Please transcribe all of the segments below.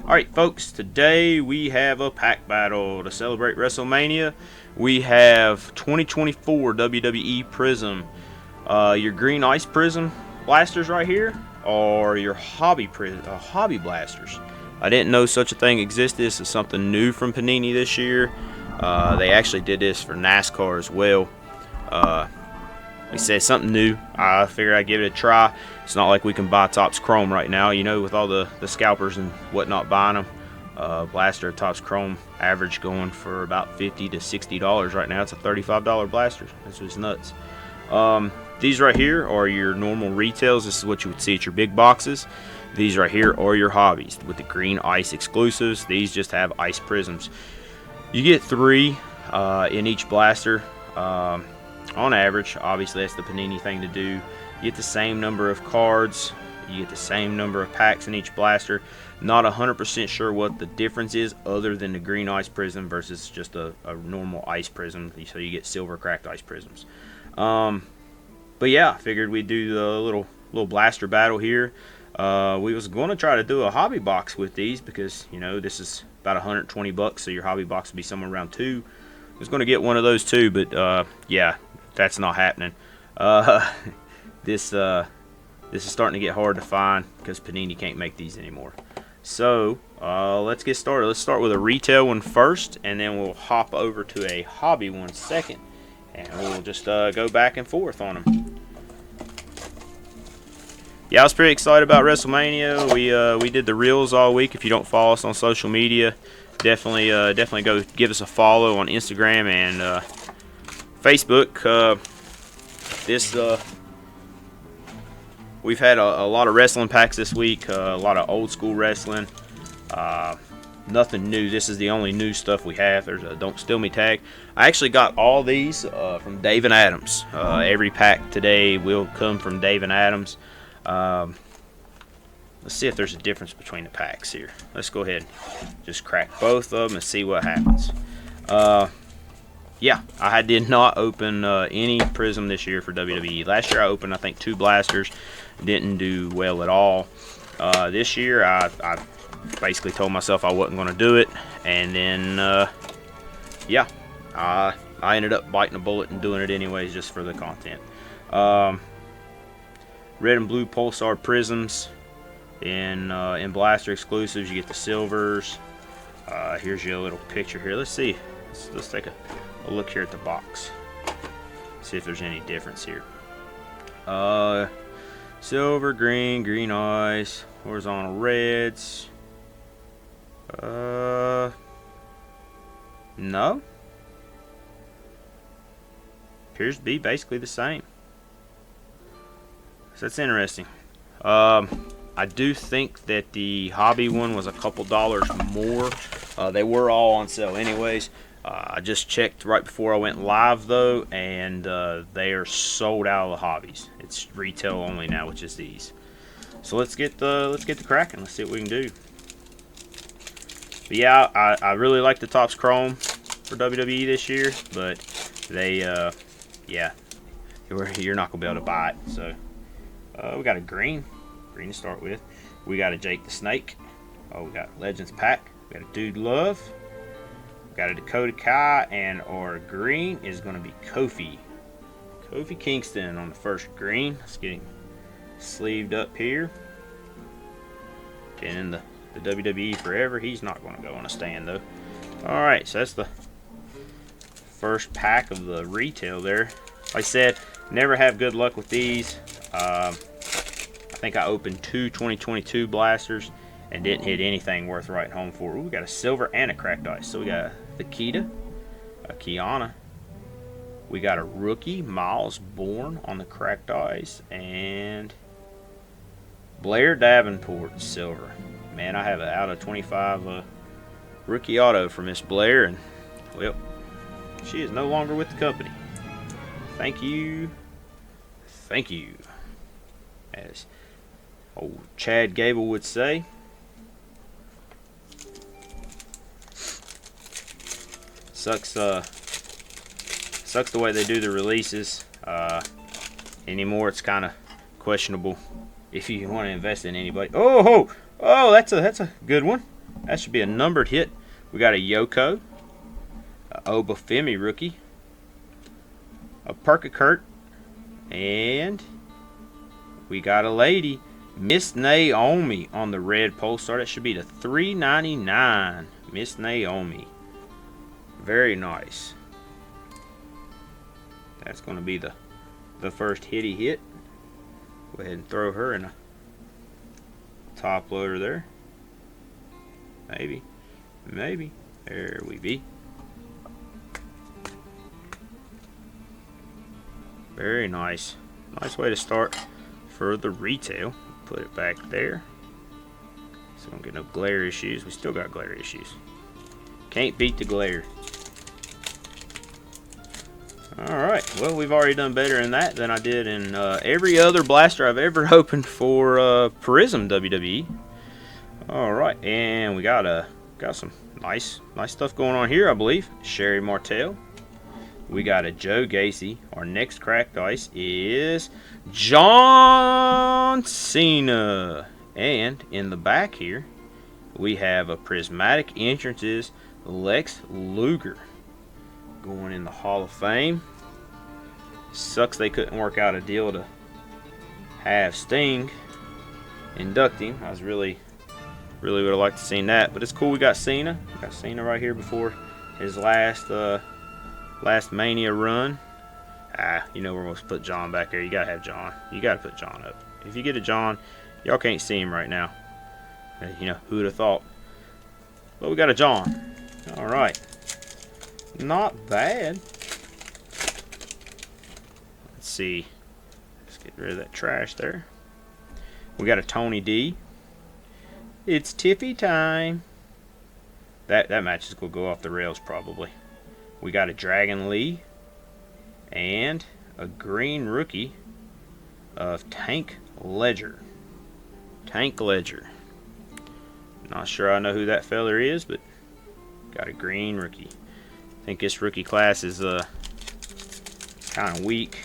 Alright folks, today we have a pack battle to celebrate WrestleMania. We have 2024 WWE Prizm. Your green ice Prizm blasters right here, or your hobby blasters. I didn't know such a thing existed. This is something new from Panini this year. They actually did this for NASCAR as well. They said something new. I figured I'd give it a try. It's not like we can buy Topps Chrome right now, you know, with all the scalpers and whatnot buying them. Blaster Topps Chrome average going for about $50 to $60 right now. It's a $35 blaster. This was nuts. These right here are your normal retails. This is what you would see at your big boxes. These right here are your hobbies with the green ice exclusives. These just have ice prisms. You get 3 in each blaster. On average, obviously that's the Panini thing to do. You get the same number of cards, you get the same number of packs in each blaster. Not 100% sure what the difference is other than the green ice prism versus just a normal ice prism, so you get silver cracked ice prisms. But yeah, I figured we'd do the little blaster battle here. We was going to try to do a hobby box with these because, you know, this is about 120 bucks, so your hobby box would be somewhere around 2. I was going to get one of those too, but yeah, that's not happening. This is starting to get hard to find because Panini can't make these anymore. So let's get started. Let's start with a retail one first, and then we'll hop over to a hobby one second, and we'll just go back and forth on them. Yeah, I was pretty excited about WrestleMania. We did the reels all week. If you don't follow us on social media, definitely go give us a follow on Instagram and Facebook. We've had a lot of wrestling packs this week, a lot of old school wrestling. Nothing new. This is the only new stuff we have. There's a Don't Steal Me tag. I actually got all these from Dave and Adams. Every pack today will come from Dave and Adams. Let's see if there's a difference between the packs here. Let's go ahead and just crack both of them and see what happens. Yeah, I did not open any Prizm this year for WWE. Last year I opened, I think, 2 blasters. Didn't do well at all. This year I basically told myself I wasn't going to do it. And then, yeah, I ended up biting a bullet and doing it anyways just for the content. Red and blue Pulsar Prizms. In blaster exclusives, you get the silvers. Here's your little picture here. Let's see. Let's take a look here at the box. See if there's any difference here. Silver, green ice, horizontal reds. No. Appears to be basically the same. So that's interesting. I do think that the hobby one was a couple dollars more. They were all on sale anyways. I just checked right before I went live though, and they are sold out of the hobbies. It's retail only now, which is these. So let's get the cracking. Let's see what we can do. But yeah, I really like the Topps Chrome for WWE this year, but they yeah, you're not gonna be able to buy it. So we got a green to start with. We got a Jake the Snake. Oh, we got Legends pack. We got a Dude Love. Got a Dakota Kai, and our green is going to be Kofi Kingston on the first green. Let's get him sleeved up here. Been in the WWE forever. He's not going to go on a stand though. Alright, so that's the first pack of the retail there. Like I said, never have good luck with these. I think I opened 2 2022 blasters and didn't hit anything worth writing home for. Ooh, we got a silver and a cracked ice. So we got the Kiana. We got a rookie, Miles Bourne on the cracked ice, and Blair Davenport silver. Man, I have an out of 25 rookie auto for Miss Blair, and well, she is no longer with the company. Thank you, as old Chad Gable would say. Sucks the way they do the releases. Anymore, it's kind of questionable if you want to invest in anybody. Oh, that's a good one. That should be a numbered hit. We got a Yoko, a Obafemi rookie, a Perkakurt, and we got a lady, Miss Naomi, on the red Pulsar. That should be the $3.99. Miss Naomi. Very nice. That's going to be the first hitty hit. Go ahead and throw her in a top loader there. Maybe. Maybe. There we be. Very nice. Nice way to start for the retail. Put it back there. So don't get no glare issues. We still got glare issues. Can't beat the glare. Alright, well, we've already done better in that than I did in every other blaster I've ever opened for Prizm WWE. Alright, and we got some nice stuff going on here, I believe. Sherry Martel. We got a Joe Gacy. Our next cracked ice is John Cena. And in the back here, we have a Prismatic Entrances Lex Luger going in the Hall of Fame. Sucks they couldn't work out a deal to have Sting induct him. I was really would have liked to seen that, but it's cool we got Cena. We got Cena right here before his last Mania run. You know we're supposed to put John back there. You gotta have John. You gotta put John up. If you get a John, y'all can't see him right now. You know, who would have thought? But we got a John. Alright. Not bad. Let's see. Let's get rid of that trash there. We got a Tony D. It's Tiffy time. That match is going to go off the rails probably. We got a Dragon Lee. And a green rookie of Tank Ledger. Tank Ledger. Not sure I know who that feller is, but got a green rookie. I think this rookie class is kind of weak,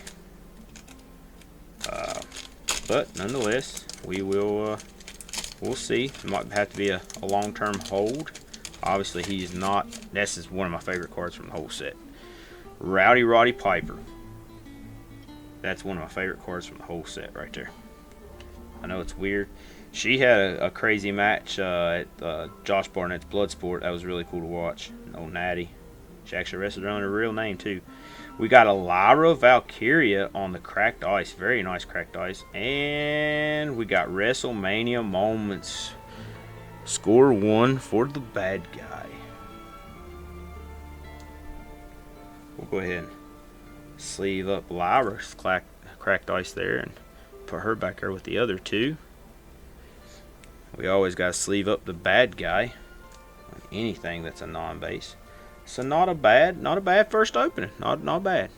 but nonetheless, we'll see. It might have to be a long-term hold. Obviously, he's not. This is one of my favorite cards from the whole set. Roddy Piper. That's one of my favorite cards from the whole set right there. I know it's weird. She had a crazy match at Josh Barnett's Bloodsport. That was really cool to watch. No Natty. She actually wrestled her under her real name too. We got a Lyra Valkyria on the cracked ice. Very nice cracked ice. And we got WrestleMania Moments. Score 1 for the bad guy. We'll go ahead and sleeve up Lyra's cracked ice there and put her back there with the other two. We always got to sleeve up the bad guy on anything that's a non-base. So not a bad first opening. Not bad.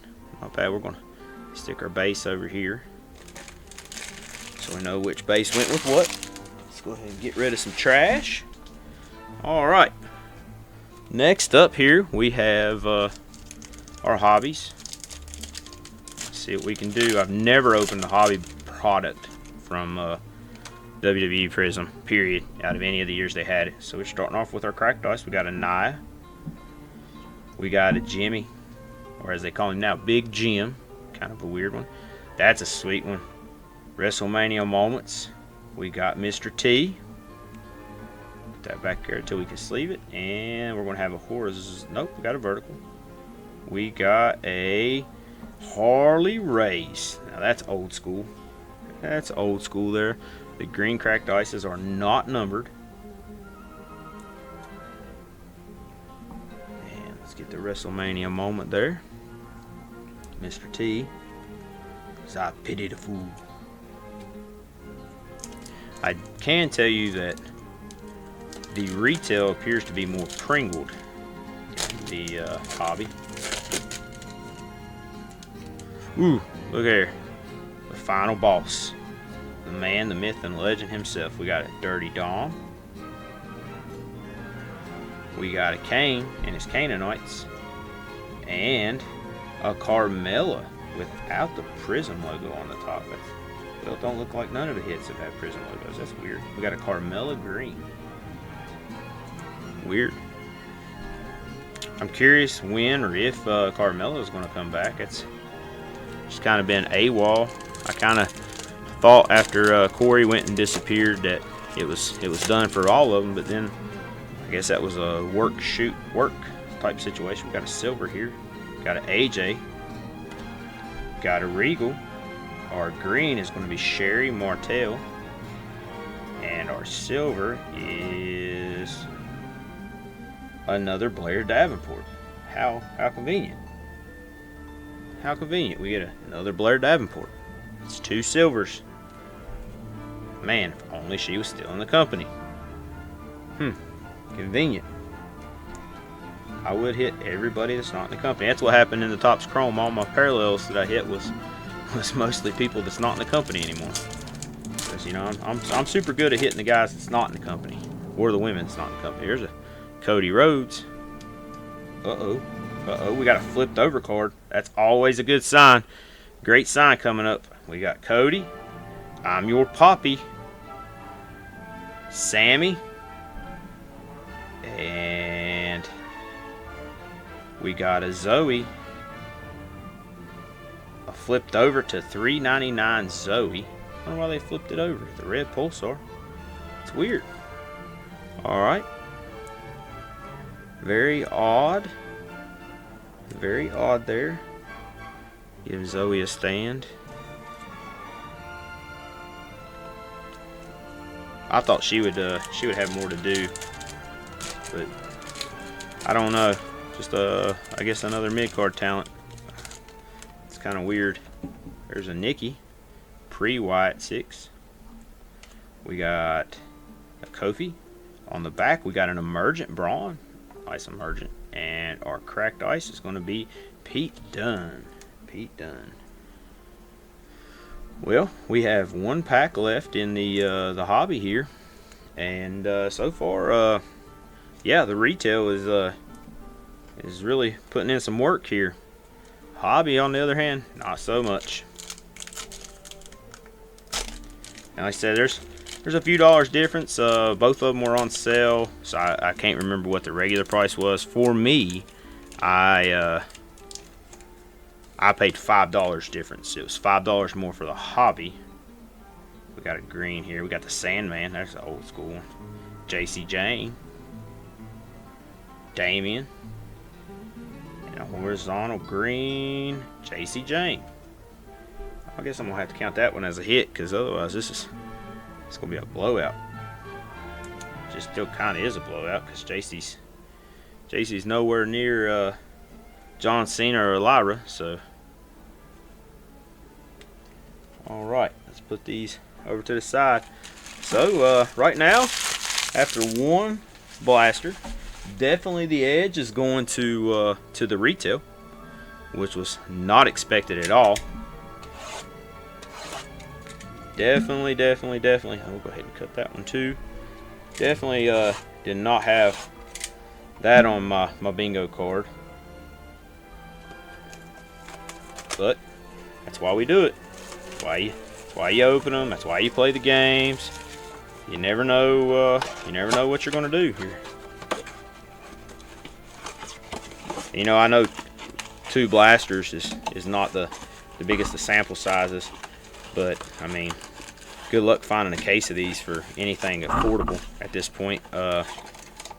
Not bad. We're going to stick our base over here so we know which base went with what. Let's go ahead and get rid of some trash. Alright. Next up here we have our hobbies. Let's see what we can do. I've never opened a hobby product from WWE Prizm, period, out of any of the years they had it. So we're starting off with our cracked ice. We got a Nia. We got a Jimmy, or as they call him now, Big Jim. Kind of a weird one. That's a sweet one. WrestleMania Moments. We got Mr. T. Put that back there until we can sleeve it. And we're going to have a horizontal. Nope, we got a vertical. We got a Harley Race. Now that's old school. That's old school there. The green cracked ices are not numbered. And let's get the WrestleMania Moment there. Mr. T. As I pity the fool. I can tell you that the retail appears to be more pringled than the hobby. Ooh, look here. The final boss. The man, the myth, and legend himself. We got a Dirty Dom. We got a Kane and his Canaanites. And a Carmella without the Prizm logo on the top. Well, it don't look like none of the hits have had Prizm logos. That's weird. We got a Carmella green. Weird. I'm curious when or if Carmelo is going to come back. It's just kind of been AWOL. I kind of thought after Corey went and disappeared that it was done for all of them, but then I guess that was a work type situation. We got a silver here, got an AJ, got a Regal. Our green is going to be Sherry Martel, and our silver is another Blair Davenport. How convenient. How convenient. We get another Blair Davenport. It's 2 silvers. Man, if only she was still in the company. Convenient. I would hit everybody that's not in the company. That's what happened in the Topps Chrome. All my parallels that I hit was mostly people that's not in the company anymore. Because, you know, I'm super good at hitting the guys that's not in the company, or the women that's not in the company. Here's a Cody Rhodes. We got a flipped over card. That's always a good sign. Great sign coming up. We got Cody. I'm your Poppy. Sammy. And we got a Zoe. A flipped over to $3.99 Zoe. I don't know why they flipped it over. The red Pulsar. It's weird. Alright. Very odd. Very odd there. Give Zoe a stand. I thought she would have more to do, but I don't know. Just I guess another mid-card talent. It's kind of weird. There's a Nikki, pre-white 6. We got a Kofi. On the back, we got an emergent Braun. Nice emergent. And our cracked ice is going to be Pete Dunne. Pete Dunne. Well, we have 1 pack left in the hobby here, and so far, yeah, the retail is really putting in some work here. Hobby, on the other hand, not so much. And like I said, there's a few dollars difference. Both of them were on sale, so I can't remember what the regular price was. For me, I paid $5 difference. It was $5 more for the hobby. We got a green here. We got the Sandman. That's an old school one. JC Jane. Damien. And a horizontal green JC Jane. I guess I'm going to have to count that one as a hit, because otherwise it's going to be a blowout. Just still kind of is a blowout, because JC's nowhere near John Cena or Lyra, so. Alright, let's put these over to the side. So, right now, after 1 blaster, definitely the edge is going to the retail, which was not expected at all. Definitely. I'll go ahead and cut that one too. Definitely did not have that on my bingo card. But that's why we do it. That's why you open them. That's why you play the games. You never know. You never know what you're going to do here. You know, I know 2 blasters is not the biggest of sample sizes, but I mean, good luck finding a case of these for anything affordable at this point.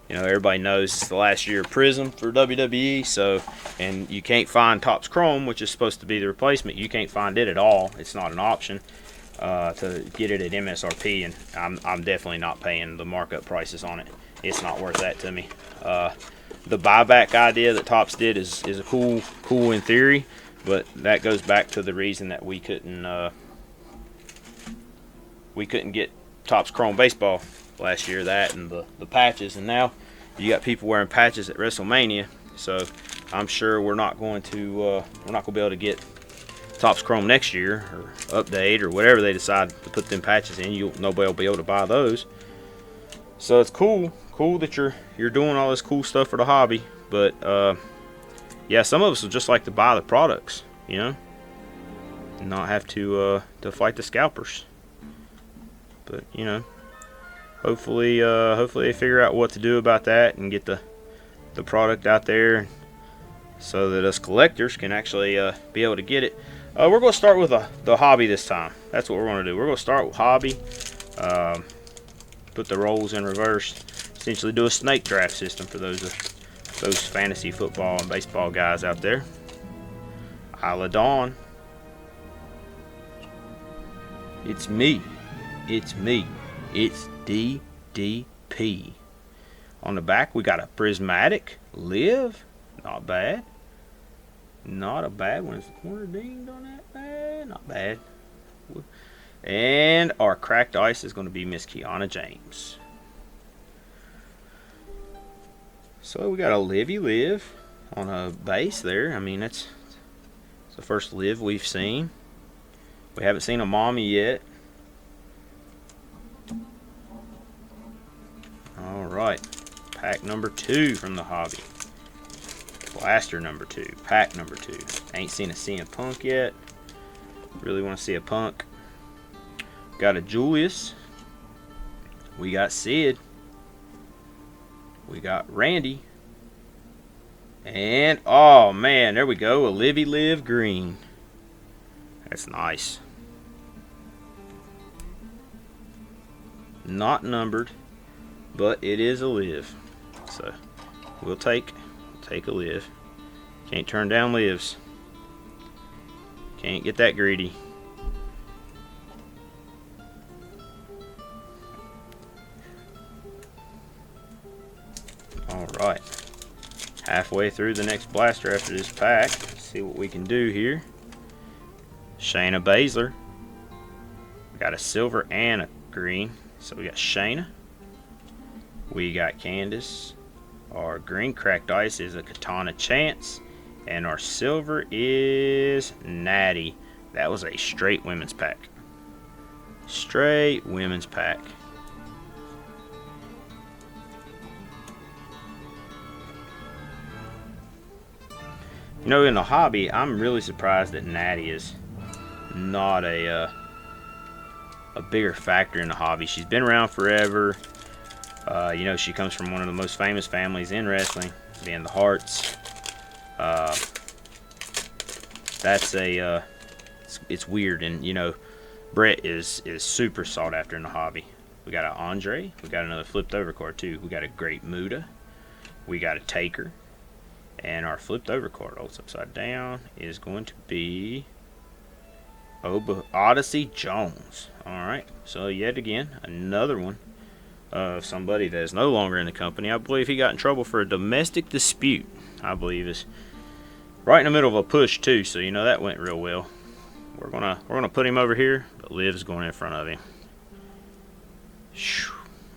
You know, everybody knows it's the last year of Prizm for WWE, so, and you can't find Topps Chrome, which is supposed to be the replacement. You can't find it at all. It's not an option to get it at MSRP, and I'm definitely not paying the markup prices on it. It's not worth that to me. The buyback idea that Topps did is a cool in theory, but that goes back to the reason that we couldn't get Topps Chrome baseball last year, that and the patches, and now you got people wearing patches at Wrestlemania, so I'm sure we're not going to be able to get Topps Chrome next year, or update, or whatever they decide to put them patches in. Nobody will be able to buy those. So it's cool that you're doing all this cool stuff for the hobby, but yeah, some of us will just like to buy the products, you know, and not have to fight the scalpers. But you know, hopefully they figure out what to do about that and get the product out there so that us collectors can actually be able to get it. We're going to start with the hobby this time. That's what we're going to do. We're going to start with hobby. Put the roles in reverse. Essentially do a snake draft system for those fantasy football and baseball guys out there. Isla Dawn. It's me. It's me. It's DDP. On the back, we got a prismatic live. Not bad. Not a bad one. Is the corner dinged on that? Bad. Not bad. And our cracked ice is going to be Miss Kiana James. So we got a Livy Live on a base there. I mean, it's the first Live we've seen. We haven't seen a mommy yet. Alright. Pack number 2 from the hobby. Blaster number 2. Pack number 2. Ain't seen a CM Punk yet. Really want to see a Punk. Got a Julius. We got Sid. We got Randy. And, oh man, there we go. A Livy Live green. That's nice. Not numbered, but it is a Live. So, we'll take a Live. Can't turn down Lives. Can't get that greedy. Alright. Halfway through the next blaster after this pack. Let's see what we can do here. Shayna Baszler. We got a silver and a green. So we got Shayna. We got Candace. Our green cracked ice is a Katana Chance. And our silver is Natty. That was a straight women's pack. Straight women's pack. You know, in the hobby, I'm really surprised that Natty is not a bigger factor in the hobby. She's been around forever. You know, she comes from one of the most famous families in wrestling, being the Harts. It's weird, and you know, Brett is super sought after in the hobby. We got an Andre. We got another flipped over card too. We got a Great Muta. We got a Taker. And our flipped over card, rolls upside down, is going to be Odyssey Jones. Alright, so yet again, another one of somebody that is no longer in the company. I believe he got in trouble for a domestic dispute. I believe is right in the middle of a push too, so you know that went real well. We're gonna put him over here, but Liv's going in front of him. Whew,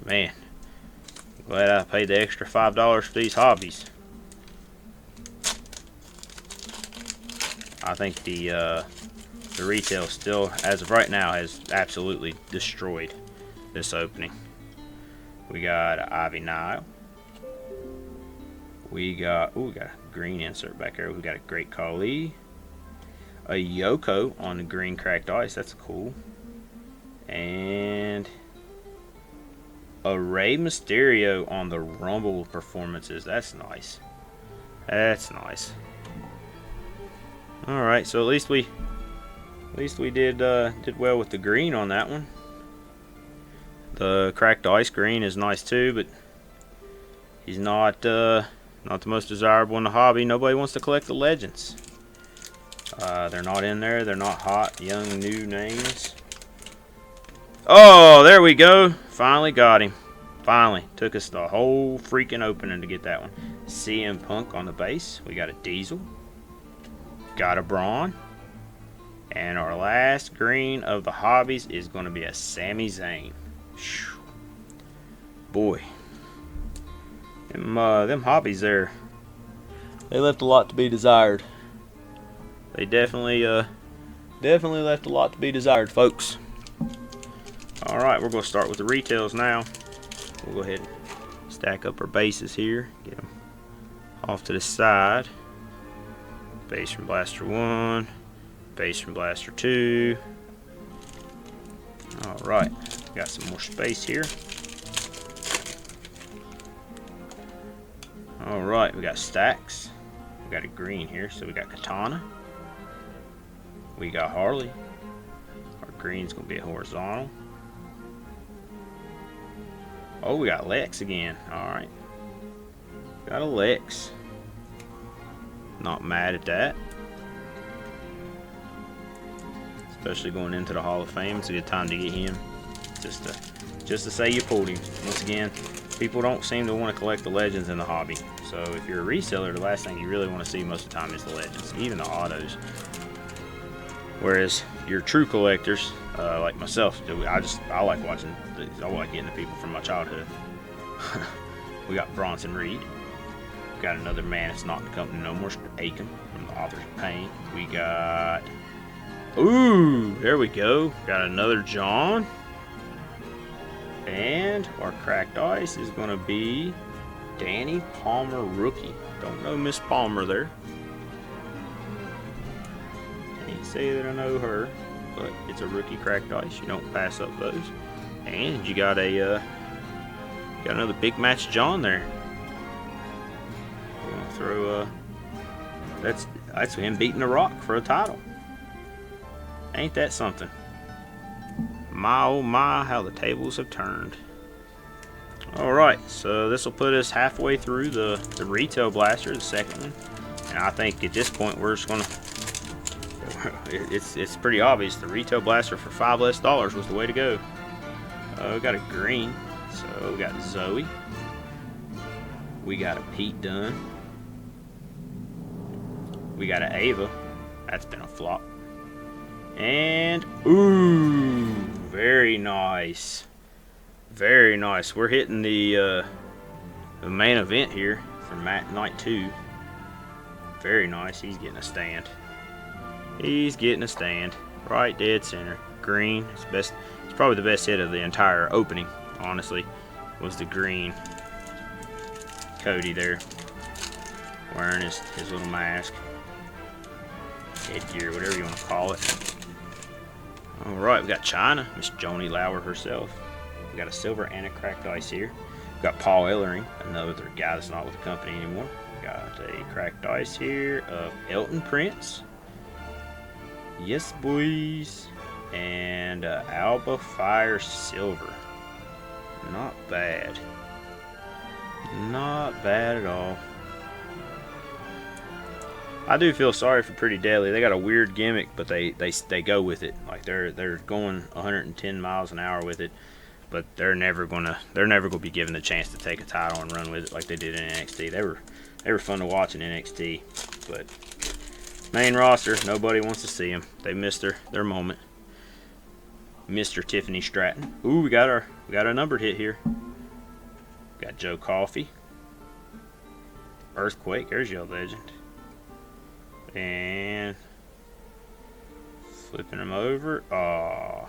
man, glad I paid the extra $5 for these hobbies. I think the retail still, as of right now, has absolutely destroyed this opening. We got Ivy Nile. We got a green insert back there. We got a Great Khali. A Yoko on the green cracked ice. That's cool. And a Rey Mysterio on the Rumble performances. That's nice. That's nice. All right, so at least we did well with the green on that one. The cracked ice green is nice too, but he's not the most desirable in the hobby. Nobody wants to collect the legends. They're not in there. They're not hot, young, new names. Oh, there we go. Finally got him. Finally. Took us the whole freaking opening to get that one. CM Punk on the base. We got a Diesel. Got a Braun. And our last green of the hobbies is going to be a Sami Zayn. Whew. Boy. Them hobbies there, they left a lot to be desired. They definitely left a lot to be desired, folks. Alright, we're going to start with the retails now. We'll go ahead and stack up our bases here. Get them off to the side. Base from Blaster 1. Base from Blaster 2. Alright, got some more space here. Alright, we got stacks. We got a green here, so we got Katana. We got Harley. Our green's gonna be a horizontal. Oh, we got Lex again. Alright. Got a Lex. Not mad at that. Especially going into the Hall of Fame. It's a good time to get him. Just to say you pulled him. Once again, people don't seem to want to collect the legends in the hobby. So if you're a reseller, the last thing you really want to see most of the time is the legends, even the autos. Whereas your true collectors, like myself, I like watching these. I like getting the people from my childhood. We got Bronson Reed. We got another man that's not in the company no more, Aiken from the Authors of Pain. We got, ooh, there we go. Got another John. And our cracked ice is going to be Danny Palmer rookie. Don't know Miss Palmer there. Can't say that I know her, but it's a rookie cracked ice. You don't pass up those. And you got another big match John there. We're gonna throw that's him beating The Rock for a title. Ain't that something? My oh my, how the tables have turned. Alright, so this will put us halfway through the retail blaster, the second one. And I think at this point we're just gonna it's pretty obvious the retail blaster for $5 less was the way to go. We got a green, so we got Zoe. We got a Pete Dunne. We got an Ava. That's been a flop. And ooh, very nice. Very nice. We're hitting the main event here for night 2. Very nice. He's getting a stand. He's getting a stand. Right dead center. Green. It's probably the best hit of the entire opening, honestly, was the green. Cody there. Wearing his little mask. Headgear, whatever you want to call it. Alright, we got China, Miss Joni Lauer herself. We got a silver and a cracked ice here. We got Paul Ellering, another guy that's not with the company anymore. We got a cracked ice here of Elton Prince. Yes, boys. And Alba Fire Silver. Not bad. Not bad at all. I do feel sorry for Pretty Deadly. They got a weird gimmick, but they go with it. Like they're going 110 miles an hour with it, but they're never gonna be given the chance to take a title and run with it like they did in NXT. They were fun to watch in NXT, but main roster, nobody wants to see them. They missed their moment. Mr. Tiffany Stratton. Ooh, we got a numbered hit here. Got Joe Coffey. Earthquake. There's your legend. And flipping him over. Aw.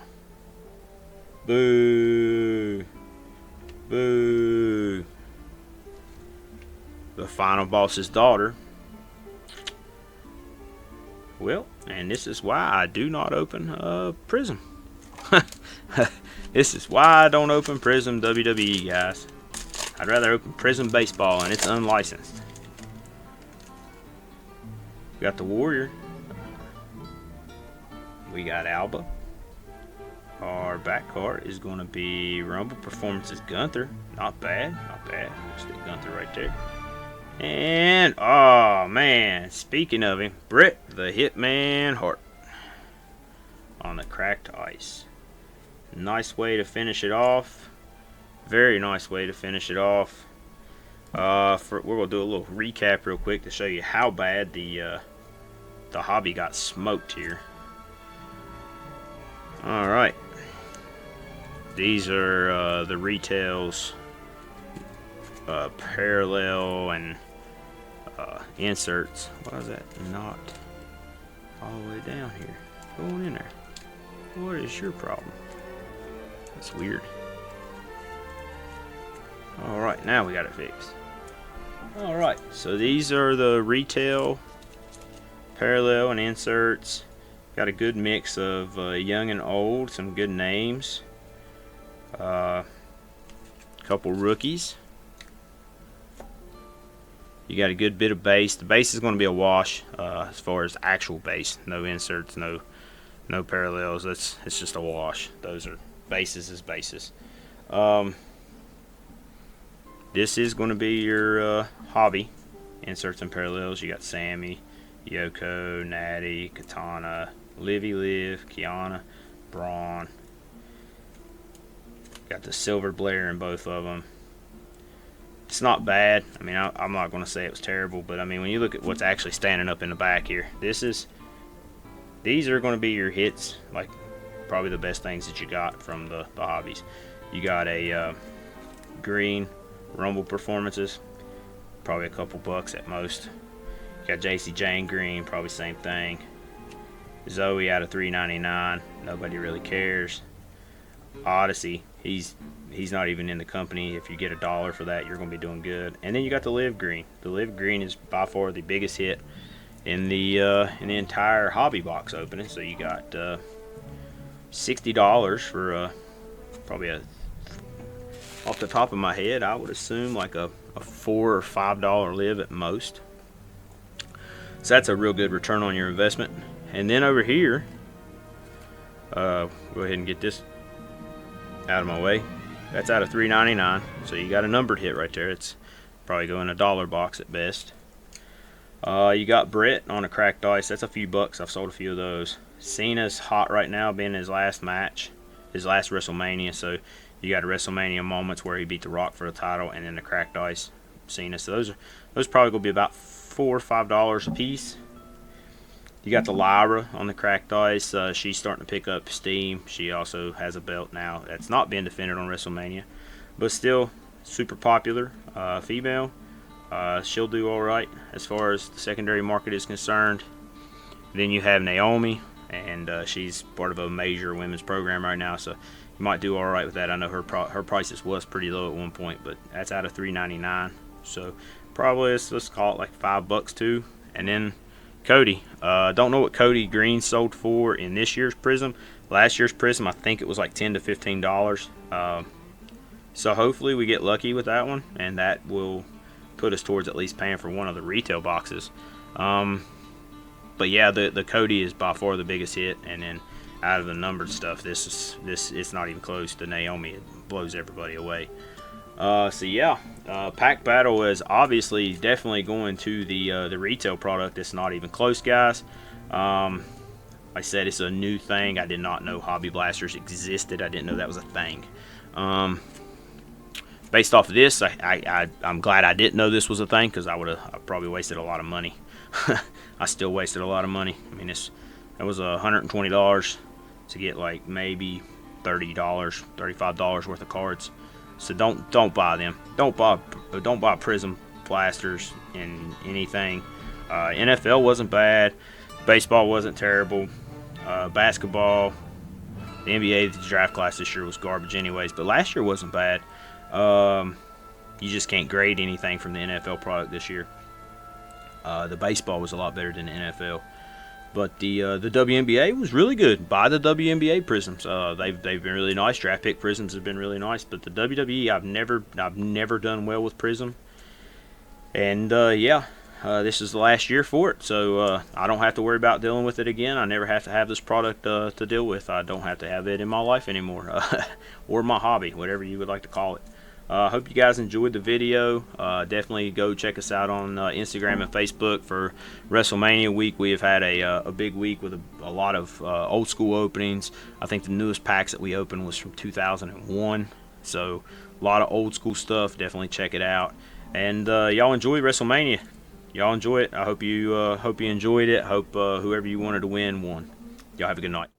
Boo. Boo. The final boss's daughter. Well, and this is why I do not open Prizm. This is why I don't open Prizm WWE, guys. I'd rather open Prizm Baseball, and it's unlicensed. We got the Warrior. We got Alba. Our back card is going to be Rumble Performances Gunther. Not bad, not bad. Stick Gunther right there. And, oh man, speaking of him, Bret the Hitman Hart on the cracked ice. Nice way to finish it off. Very nice way to finish it off. We're going to do a little recap real quick to show you how bad the hobby got smoked here. Alright. These are the retails, parallel, and inserts. Why is that not all the way down here? Go on in there. What is your problem? That's weird. Alright, now we got it fixed. Alright, so these are the retail, parallel, and inserts. Got a good mix of young and old, some good names. Couple rookies. You got a good bit of base. The base is going to be a wash as far as actual base. No inserts, no parallels. It's just a wash. Those are bases as bases. This is going to be your hobby inserts and parallels. You got Sammy, Yoko, Natty, Katana, Livy Liv, Kiana, Braun. Got the silver Blair in both of them. It's not bad. I mean, I'm not going to say it was terrible, but I mean, when you look at what's actually standing up in the back here, these are going to be your hits, like probably the best things that you got from the hobbies. You got a green Rumble Performances, probably a couple bucks at most. You got JC Jane green, probably same thing. Zoe out of $3.99, nobody really cares. Odyssey, he's not even in the company. If you get $1 for that, you're going to be doing good. And then you got the Live Green. The Live Green is by far the biggest hit in the entire hobby box opening. So you got $60 for probably off the top of my head, I would assume like a $4 or $5 live at most. So that's a real good return on your investment. And then over here, go ahead and get this out of my way. That's out of $3.99, so you got a numbered hit right there. It's probably going a $1 box at best. You got Brett on a cracked ice. That's a few bucks. I've sold a few of those. Cena's hot right now, being his last match, his last WrestleMania. So you got a WrestleMania moments where he beat The Rock for the title, and then the cracked ice Cena. So those probably gonna be about $4 or $5 a piece. You got the Lyra on the cracked ice. She's starting to pick up steam. She also has a belt now that's not been defended on WrestleMania, but still super popular female. She'll do all right as far as the secondary market is concerned. Then you have Naomi, and she's part of a major women's program right now, so you might do all right with that. I know her prices was pretty low at one point, but that's out of $3.99. So probably let's call it like $5 too. And then Cody. Don't know what Cody Green sold for in this year's Prism. Last year's Prism, I think it was like $10 to $15. So hopefully we get lucky with that one, and that will put us towards at least paying for one of the retail boxes. But yeah, the Cody is by far the biggest hit, and then out of the numbered stuff, this it's not even close to Naomi. It blows everybody away. So yeah, Pack Battle is obviously definitely going to the retail product. It's not even close, guys. Like I said, it's a new thing. I did not know Hobby Blasters existed. I didn't know that was a thing. Based off of this, I'm glad I didn't know this was a thing, because I probably wasted a lot of money. I still wasted a lot of money. I mean, that was $120 to get like maybe $30, $35 worth of cards. So don't buy them. Don't buy Prizm Blasters in anything. NFL wasn't bad. Baseball wasn't terrible. Basketball, the NBA, the draft class this year was garbage anyways. But last year wasn't bad. You just can't grade anything from the NFL product this year. The baseball was a lot better than the NFL. But the WNBA was really good. Buy the WNBA Prisms. They've been really nice. Draft pick Prisms have been really nice. But the WWE, I've never done well with Prism. And yeah, this is the last year for it. So I don't have to worry about dealing with it again. I never have to have this product to deal with. I don't have to have it in my life anymore, or my hobby, whatever you would like to call it. I hope you guys enjoyed the video. Definitely go check us out on Instagram and Facebook for WrestleMania week. We have had a big week with a lot of old school openings. I think the newest packs that we opened was from 2001. So a lot of old school stuff. Definitely check it out. And y'all enjoy WrestleMania. Y'all enjoy it. I hope you enjoyed it. Hope whoever you wanted to win won. Y'all have a good night.